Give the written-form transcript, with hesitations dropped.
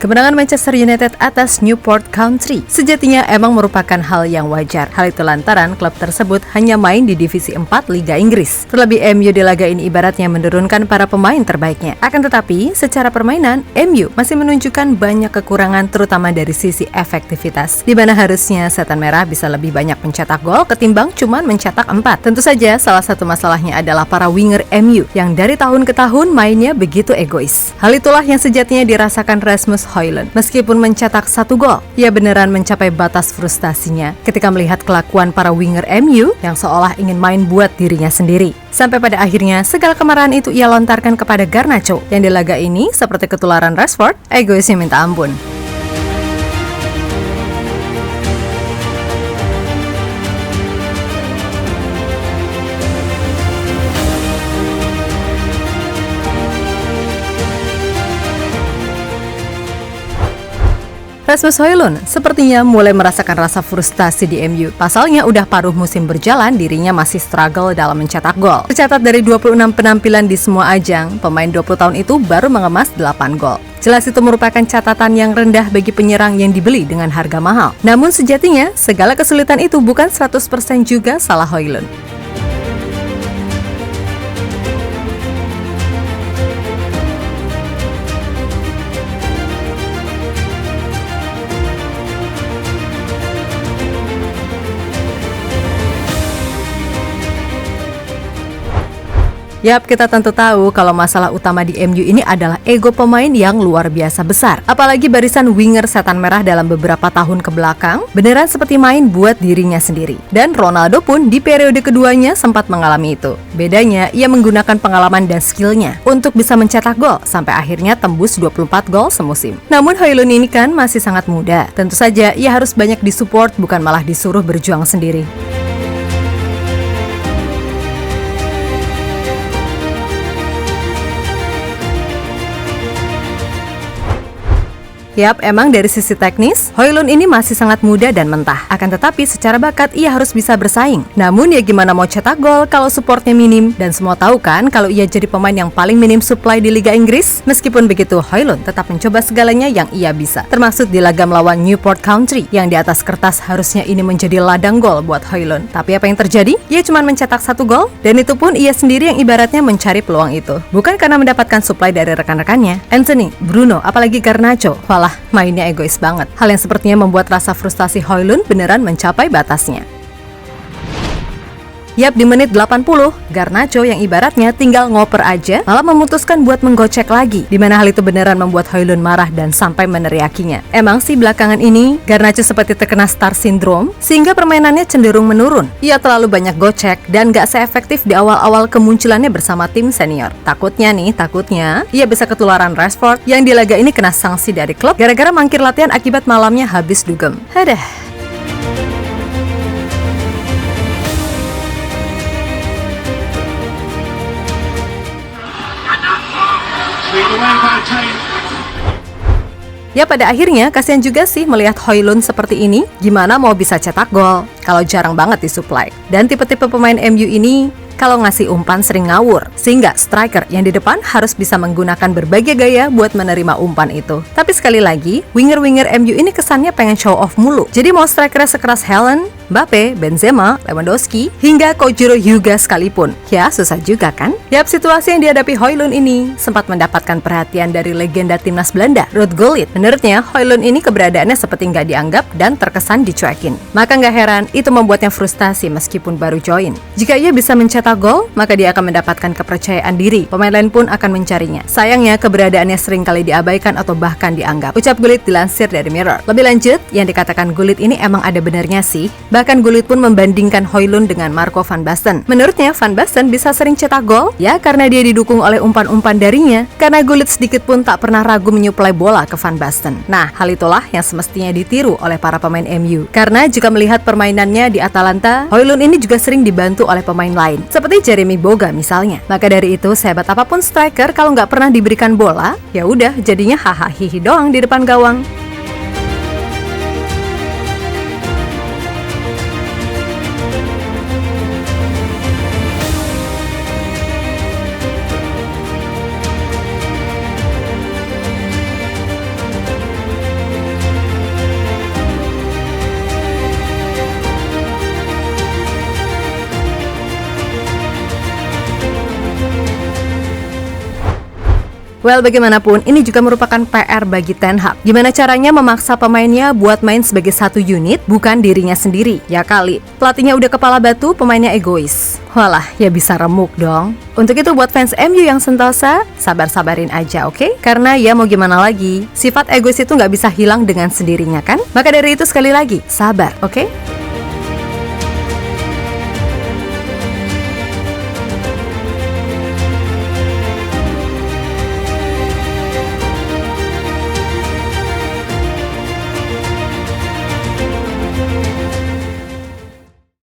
Kemenangan Manchester United atas Newport County sejatinya emang merupakan hal yang wajar. Hal itu lantaran klub tersebut hanya main di divisi 4 Liga Inggris. Terlebih MU di laga ini ibaratnya menurunkan para pemain terbaiknya. Akan tetapi, secara permainan, MU masih menunjukkan banyak kekurangan terutama dari sisi efektivitas. Di mana harusnya Setan Merah bisa lebih banyak mencetak gol ketimbang cuman mencetak 4. Tentu saja salah satu masalahnya adalah para winger MU yang dari tahun ke tahun mainnya begitu egois. Hal itulah yang sejatinya dirasakan Rasmus Højlund. Meskipun mencetak 1 gol, ia beneran mencapai batas frustasinya ketika melihat kelakuan para winger MU yang seolah ingin main buat dirinya sendiri. Sampai pada akhirnya segala kemarahan itu ia lontarkan kepada Garnacho yang di laga ini seperti ketularan Rashford, egoisnya minta ampun. Rasmus Højlund sepertinya mulai merasakan rasa frustasi di MU. Pasalnya udah paruh musim berjalan, dirinya masih struggle dalam mencetak gol. Tercatat dari 26 penampilan di semua ajang, pemain 20 tahun itu baru mengemas 8 gol. Jelas itu merupakan catatan yang rendah bagi penyerang yang dibeli dengan harga mahal. Namun sejatinya, segala kesulitan itu bukan 100% juga salah Højlund. Yap, kita tentu tahu kalau masalah utama di MU ini adalah ego pemain yang luar biasa besar. Apalagi barisan winger Setan Merah dalam beberapa tahun ke belakang beneran seperti main buat dirinya sendiri. Dan Ronaldo pun di periode keduanya sempat mengalami itu. Bedanya, ia menggunakan pengalaman dan skillnya untuk bisa mencetak gol sampai akhirnya tembus 24 gol semusim. Namun Højlund ini kan masih sangat muda. Tentu saja ia harus banyak disupport bukan malah disuruh berjuang sendiri. Yap, emang dari sisi teknis, Højlund ini masih sangat muda dan mentah. Akan tetapi secara bakat ia harus bisa bersaing. Namun ya gimana mau cetak gol kalau supportnya minim? Dan semua tahu kan kalau ia jadi pemain yang paling minim supply di Liga Inggris? Meskipun begitu, Højlund tetap mencoba segalanya yang ia bisa. Termasuk di laga melawan Newport County, yang di atas kertas harusnya ini menjadi ladang gol buat Højlund. Tapi apa yang terjadi? Ia cuma mencetak 1 gol, dan itu pun ia sendiri yang ibaratnya mencari peluang itu. Bukan karena mendapatkan supply dari rekan-rekannya. Anthony, Bruno, apalagi Garnacho. Walah, mainnya egois banget. Hal yang sepertinya membuat rasa frustasi Højlund beneran mencapai batasnya. Yap, di menit 80, Garnacho yang ibaratnya tinggal ngoper aja malah memutuskan buat menggocek lagi, di mana hal itu beneran membuat Højlund marah dan sampai meneriakinya. Emang sih belakangan ini Garnacho seperti terkena star syndrome sehingga permainannya cenderung menurun. Ia terlalu banyak gocek dan gak seefektif di awal-awal kemunculannya bersama tim senior. Takutnya ia bisa ketularan Rashford yang di laga ini kena sanksi dari klub gara-gara mangkir latihan akibat malamnya habis dugem. Hadah. Ya, pada akhirnya kasihan juga sih melihat Højlund seperti ini. Gimana mau bisa cetak gol kalau jarang banget disuplai. Dan tipe-tipe pemain MU ini kalau ngasih umpan sering ngawur, sehingga striker yang di depan harus bisa menggunakan berbagai gaya buat menerima umpan itu. Tapi sekali lagi, winger-winger MU ini kesannya pengen show off mulu. Jadi mau strikernya sekeras Haaland, Mbappe, Benzema, Lewandowski, hingga Kojiro Hyuga sekalipun. Ya, susah juga kan? Yap, situasi yang dihadapi Højlund ini sempat mendapatkan perhatian dari legenda timnas Belanda, Ruud Gullit. Menurutnya, Højlund ini keberadaannya seperti nggak dianggap dan terkesan dicuekin. Maka nggak heran, itu membuatnya frustasi meskipun baru join. Jika ia bisa mencetak gol, maka dia akan mendapatkan kepercayaan diri. Pemain lain pun akan mencarinya. Sayangnya, keberadaannya sering kali diabaikan atau bahkan dianggap. Ucap Gullit dilansir dari Mirror. Lebih lanjut, yang dikatakan Gullit ini emang ada benarnya sih. Bahkan Gullit pun membandingkan Højlund dengan Marco van Basten. Menurutnya, Van Basten bisa sering cetak gol, ya karena dia didukung oleh umpan-umpan darinya. Karena Gullit sedikit pun tak pernah ragu menyuplai bola ke Van Basten. Nah, hal itulah yang semestinya ditiru oleh para pemain MU. Karena jika melihat permainannya di Atalanta, Højlund ini juga sering dibantu oleh pemain lain, seperti Jeremy Boga misalnya. Maka dari itu, sehebat apapun striker kalau nggak pernah diberikan bola, ya udah jadinya hahaha hihi doang di depan gawang. Well, bagaimanapun, ini juga merupakan PR bagi Ten Hag. Gimana caranya memaksa pemainnya buat main sebagai satu unit, bukan dirinya sendiri? Ya kali, pelatihnya udah kepala batu, pemainnya egois. Walah, ya bisa remuk dong. Untuk itu buat fans MU yang sentosa, sabar-sabarin aja, oke? Karena ya mau gimana lagi, sifat egois itu nggak bisa hilang dengan sendirinya kan? Maka dari itu sekali lagi, sabar, oke?